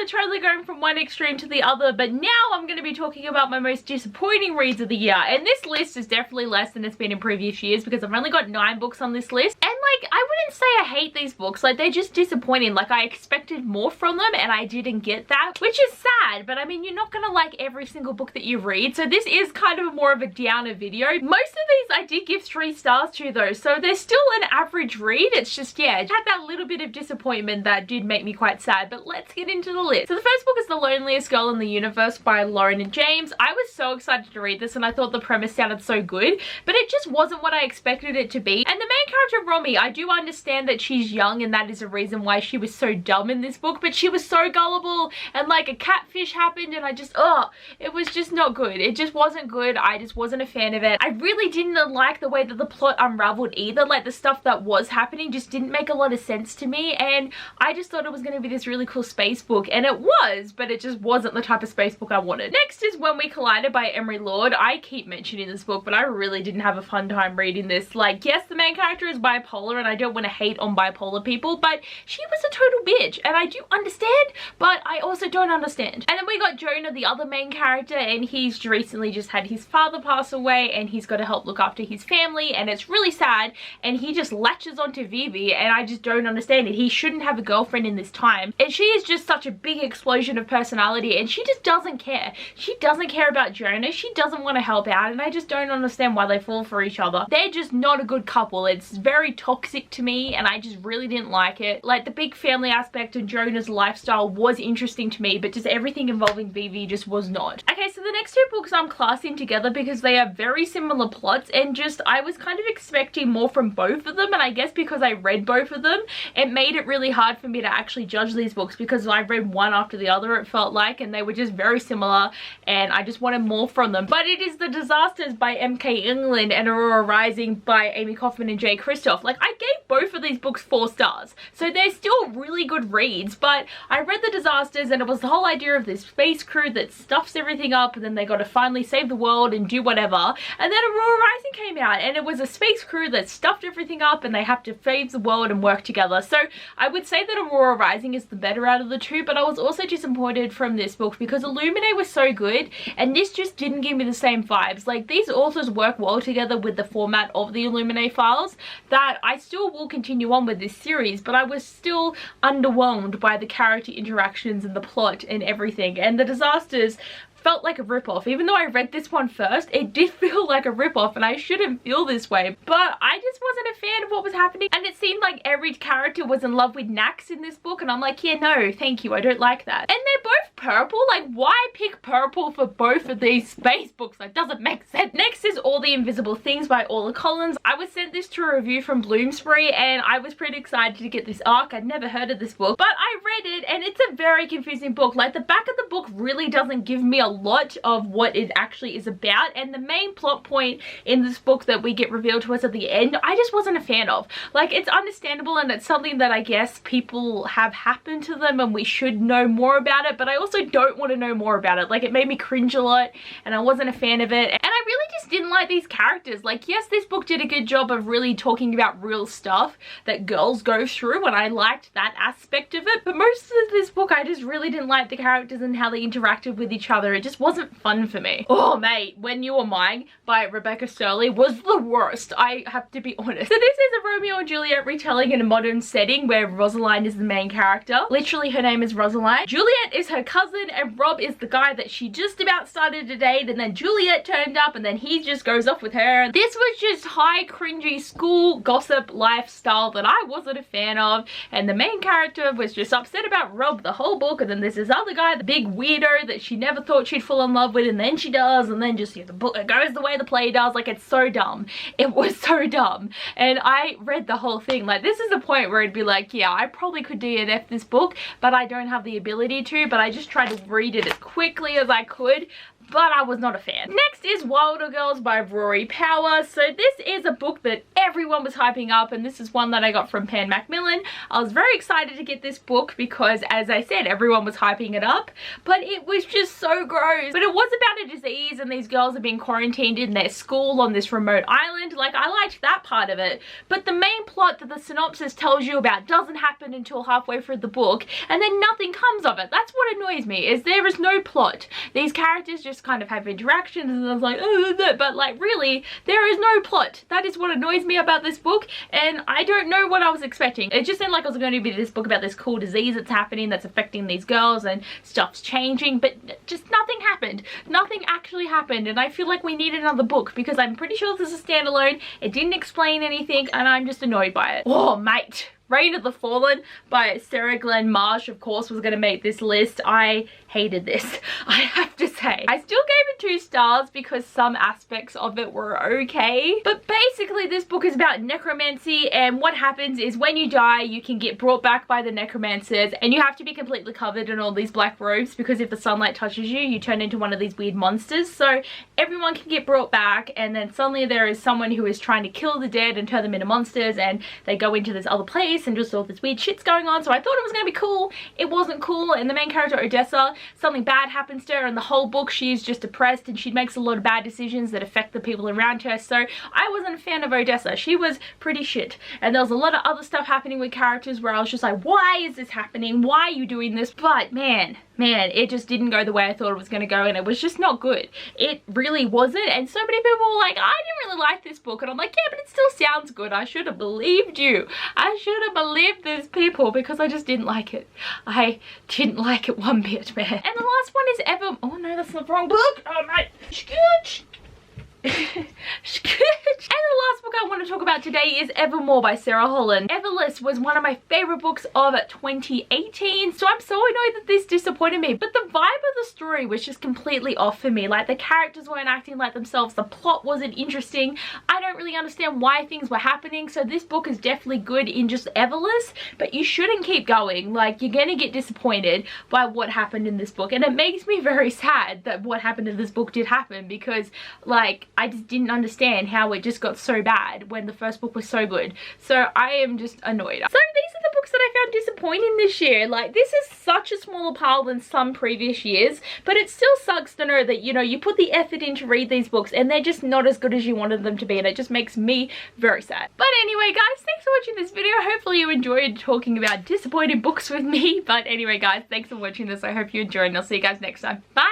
also totally going from one extreme to the other, but now I'm going to be talking about my most disappointing reads of the year. And this list is definitely less than it's been in previous years because I've only got 9 books on this list. And like, I wouldn't say I hate these books, like they're just disappointing. Like I expected more from them and I didn't get that, which is sad, but I mean, you're not going to like every single book that you read. So this is kind of more of a downer video. Most of these I did give 3 stars to though, so they're still an average read. It's just, yeah, it had that little bit of disappointment that did make me quite sad, but let's get into the list. So the first book is The Loneliest Girl in the Universe by Lauren and James. I was so excited to read this and I thought the premise sounded so good, but it just wasn't what I expected it to be. And the main character, Romy, I do understand that she's young and that is a reason why she was so dumb in this book, but she was so gullible and like a catfish happened and I just, it was just not good. It just wasn't good. I just wasn't a fan of it. I really didn't like the way that the plot unraveled either. Like the stuff that was happening just didn't make a lot of sense to me, and I just thought it was going to be this really cool space book, and it was, but it just wasn't the type of space book I wanted. Next is When We Collided by Emery Lord. I keep mentioning this book, but I really didn't have a fun time reading this. Like, yes, the main character is bipolar and I don't want to hate on bipolar people, but she was a total bitch and I do understand, but I also don't understand. And then we got Jonah, the other main character, and he's recently just had his father pass away and he's got to help look after his family, and it's really sad, and he just latches onto Vivi and I just don't understand it. He shouldn't have a girlfriend in this time, and she is just such a big explosion of personality and she just doesn't care. She doesn't care about Jonah. She doesn't want to help out, and I just don't understand why they fall for each other. They're just not a good couple. It's very toxic to me and I just really didn't like it. Like the big family aspect of Jonah's lifestyle was interesting to me, but just everything involving Vivi just was not. Okay, so the next 2 books I'm classing together because they are very similar plots, and just I was kind of expecting more from both of them, and I guess because I read both of them, it made it really hard for me to actually judge these books because I read one after the other, it felt like, and they were just very similar and I just wanted more from them. But it is The Disasters by M.K. England and Aurora Rising by Amy Kaufman and Jay Kristoff. Like, I gave both of these books 4 stars, so they're still really good reads, but I read The Disasters and it was the whole idea of this space crew that stuffs everything up and then they got to finally save the world and do whatever, and then Aurora Rising came out and it was a space crew that stuffed everything up and they have to save the world and work together. So I would say that Aurora Rising is the better out of the 2, but I was also disappointed from this book because Illuminae was so good and this just didn't give me the same vibes. Like, these authors work well together with the format of the Illuminae files that I still will continue on with this series, but I was still underwhelmed by the character interactions and the plot and everything. And The Disasters felt like a ripoff. Even though I read this one first, it did feel like a ripoff and I shouldn't feel this way, but I just wasn't a fan of what was happening, and it seemed like every character was in love with Nax in this book, and I'm like, yeah, no, thank you, I don't like that. And they're both purple. Like, why pick purple for both of these space books? That doesn't make sense. Next is All the Invisible Things by Orla Collins. I was sent this to a review from Bloomsbury and I was pretty excited to get this arc. I'd never heard of this book, but I read it and it's a very confusing book. Like, the back of the book really doesn't give me a lot of what it actually is about, and the main plot point in this book that we get revealed to us at the end, I just wasn't a fan of. Like, it's understandable and it's something that I guess people have happened to them and we should know more about it, but I also don't want to know more about it. Like, it made me cringe a lot and I wasn't a fan of it, and I really just didn't like these characters. Like, yes, this book did a good job of really talking about real stuff that girls go through, and I liked that aspect of it, but most of this book I just really didn't like the characters and how they interacted with each other. It just wasn't fun for me. Oh mate, When You Were Mine by Rebecca Sturley was the worst, I have to be honest. So this is a Romeo and Juliet retelling in a modern setting where Rosaline is the main character. Literally her name is Rosaline. Juliet is her cousin and Rob is the guy that she just about started to date, and then Juliet turned up and then he just goes off with her. This was just high cringy school gossip lifestyle that I wasn't a fan of, and the main character was just upset about Rob the whole book, and then there's this other guy, the big weirdo that she never thought she'd fall in love with, and then she does, and then just, yeah, the book, it goes the way the play does. Like, it's so dumb. It was so dumb. And I read the whole thing. Like, this is the point where it'd be like, yeah, I probably could DNF this book, but I don't have the ability to, but I just tried to read it as quickly as I could. but I was not a fan. Next is Wilder Girls by Rory Power. So this is a book that everyone was hyping up, and this is one that I got from Pan Macmillan. I was very excited to get this book because, as I said, everyone was hyping it up, but it was just so gross. But it was about a disease, and these girls are being quarantined in their school on this remote island. Like, I liked that part of it, but the main plot that the synopsis tells you about doesn't happen until halfway through the book, and then nothing comes of it. That's what annoys me, is there is no plot. These characters just kind of have interactions, and I was like, but like, really, there is no plot. That is what annoys me about this book, and I don't know what I was expecting. It just seemed like it was going to be this book about this cool disease that's happening, that's affecting these girls, and stuff's changing, but just nothing happened. Nothing actually happened, and I feel like we need another book because I'm pretty sure this is a standalone. It didn't explain anything, and I'm just annoyed by it. Oh, mate. Reign of the Fallen by Sarah Glenn Marsh, of course, was going to make this list. I hated this, I have to say. I still gave it 2 stars because some aspects of it were okay. But basically, this book is about necromancy, and what happens is when you die, you can get brought back by the necromancers, and you have to be completely covered in all these black robes because if the sunlight touches you, you turn into one of these weird monsters. So everyone can get brought back, and then suddenly there is someone who is trying to kill the dead and turn them into monsters, and they go into this other place and just all this weird shit's going on. So I thought it was going to be cool. It wasn't cool, and the main character Odessa, something bad happens to her, and the whole book she's just depressed and she makes a lot of bad decisions that affect the people around her. So I wasn't a fan of Odessa. She was pretty shit, and there was a lot of other stuff happening with characters where I was just like, why is this happening? Why are you doing this? But man, it just didn't go the way I thought it was going to go, and it was just not good. It really wasn't, and so many people were like, I didn't really like this book, and I'm like, yeah, but it still sounds good. I should have believed you. I should have believed these people because I just didn't like it. I didn't like it one bit, man. And the last one is oh no, that's the wrong book. Oh mate. Scooch. And the last book I want to talk about today is Evermore by Sarah Holland. Everless was one of my favorite books of 2018, so I'm so annoyed that this disappointed me. But the vibe of the story was just completely off for me. Like, the characters weren't acting like themselves, the plot wasn't interesting. I don't really understand why things were happening, so this book is definitely good in just Everless, but you shouldn't keep going. Like, you're gonna get disappointed by what happened in this book, and it makes me very sad that what happened in this book did happen, because like, I just didn't understand how it just got so bad when the first book was so good. So I am just annoyed. So these are the books that I found disappointing this year. Like, this is such a smaller pile than some previous years, but it still sucks to know that, you know, you put the effort in to read these books and they're just not as good as you wanted them to be, and it just makes me very sad. But anyway, guys, thanks for watching this video. Hopefully you enjoyed talking about disappointing books with me. But anyway, guys, thanks for watching this. I hope you enjoyed, and I'll see you guys next time. Bye!